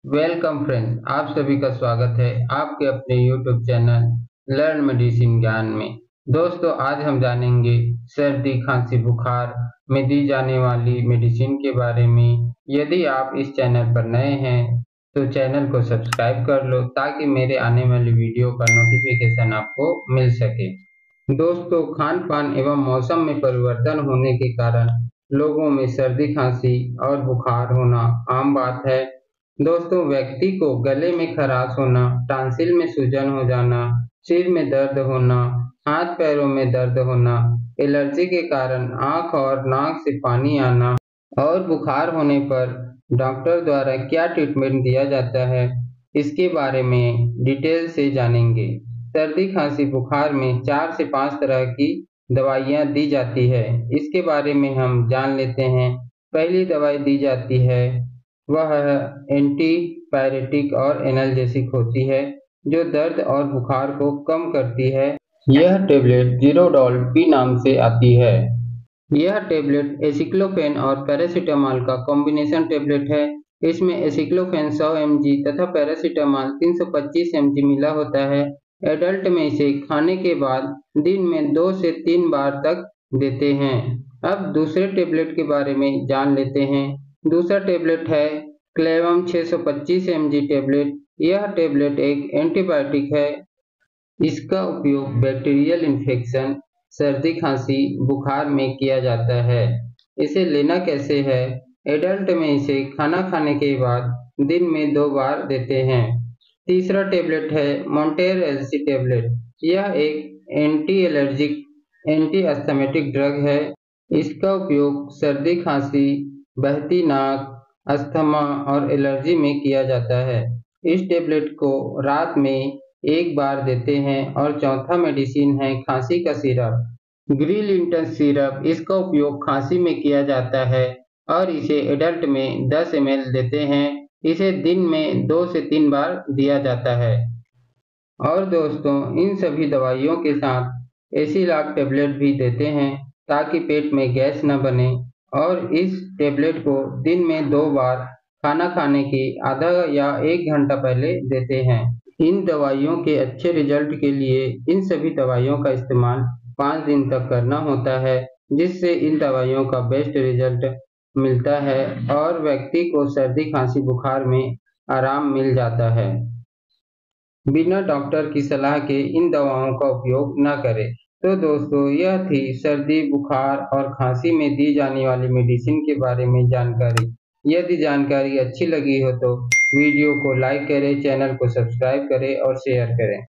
Welcome friends, आप सभी का स्वागत है आपके अपने यूट्यूब चैनल लर्न मेडिसिन ज्ञान में। दोस्तों, आज हम जानेंगे सर्दी खांसी बुखार में दी जाने वाली मेडिसिन के बारे में। यदि आप इस चैनल पर नए हैं तो चैनल को सब्सक्राइब कर लो ताकि मेरे आने वाली वीडियो का नोटिफिकेशन आपको मिल सके। दोस्तों, खान पान एवं मौसम में परिवर्तन होने के कारण लोगों में सर्दी खांसी और बुखार होना आम बात है। दोस्तों, व्यक्ति को गले में खराश होना, टांसिल में सूजन हो जाना, सिर में दर्द होना, हाथ पैरों में दर्द होना, एलर्जी के कारण आंख और नाक से पानी आना और बुखार होने पर डॉक्टर द्वारा क्या ट्रीटमेंट दिया जाता है, इसके बारे में डिटेल से जानेंगे। सर्दी खांसी बुखार में 4 से 5 तरह की दवाइयाँ दी जाती है। इसके बारे में हम जान लेते हैं। पहली दवाई दी जाती है वह एंटीपायरेटिक और एनाल्जेसिक होती है, जो दर्द और बुखार को कम करती है। यह टेबलेट ज़ीरोडॉल पी नाम से आती है। यह टेबलेट एसिक्लोफेन और पैरासीटामॉल का कॉम्बिनेशन टेबलेट है। इसमें एसिक्लोफेन 100 mg तथा पैरासीटामॉल 325 mg मिला होता है। एडल्ट में इसे खाने के बाद दिन में 2 से 3 बार तक देते हैं। अब दूसरे टेबलेट के बारे में जान लेते हैं। दूसरा टेबलेट है क्लेवम 625 mg टेबलेट। यह टेबलेट एक एंटीबायोटिक है। इसका उपयोग बैक्टीरियल इन्फेक्शन, सर्दी खांसी बुखार में किया जाता है। इसे लेना कैसे है? एडल्ट में इसे खाना खाने के बाद दिन में 2 बार देते हैं। तीसरा टेबलेट है मॉन्टेर एलसी टेबलेट। यह एक anti allergic anti asthmatic drug है। इसका उपयोग सर्दी खांसी, बहती नाक, अस्थमा और एलर्जी में किया जाता है। इस टेबलेट को रात में 1 बार देते हैं। और चौथा मेडिसिन है खांसी का सिरप, ग्रिलिंटन सिरप। इसका उपयोग खांसी में किया जाता है और इसे एडल्ट में 10 ml देते हैं। इसे दिन में 2 से 3 बार दिया जाता है। और दोस्तों, इन सभी दवाइयों के साथ एसिलॉक टेबलेट भी देते हैं ताकि पेट में गैस न बने। और इस टेबलेट को दिन में 2 बार खाना खाने के आधा या 1 घंटा पहले देते हैं। इन दवाइयों के अच्छे रिजल्ट के लिए इन सभी दवाइयों का इस्तेमाल 5 दिन तक करना होता है, जिससे इन दवाइयों का बेस्ट रिजल्ट मिलता है और व्यक्ति को सर्दी खांसी बुखार में आराम मिल जाता है। बिना डॉक्टर की सलाह के इन दवाओं का उपयोग न करें। तो दोस्तों, यह थी सर्दी बुखार और खांसी में दी जाने वाली मेडिसिन के बारे में जानकारी। यदि जानकारी अच्छी लगी हो तो वीडियो को लाइक करें, चैनल को सब्सक्राइब करें और शेयर करें।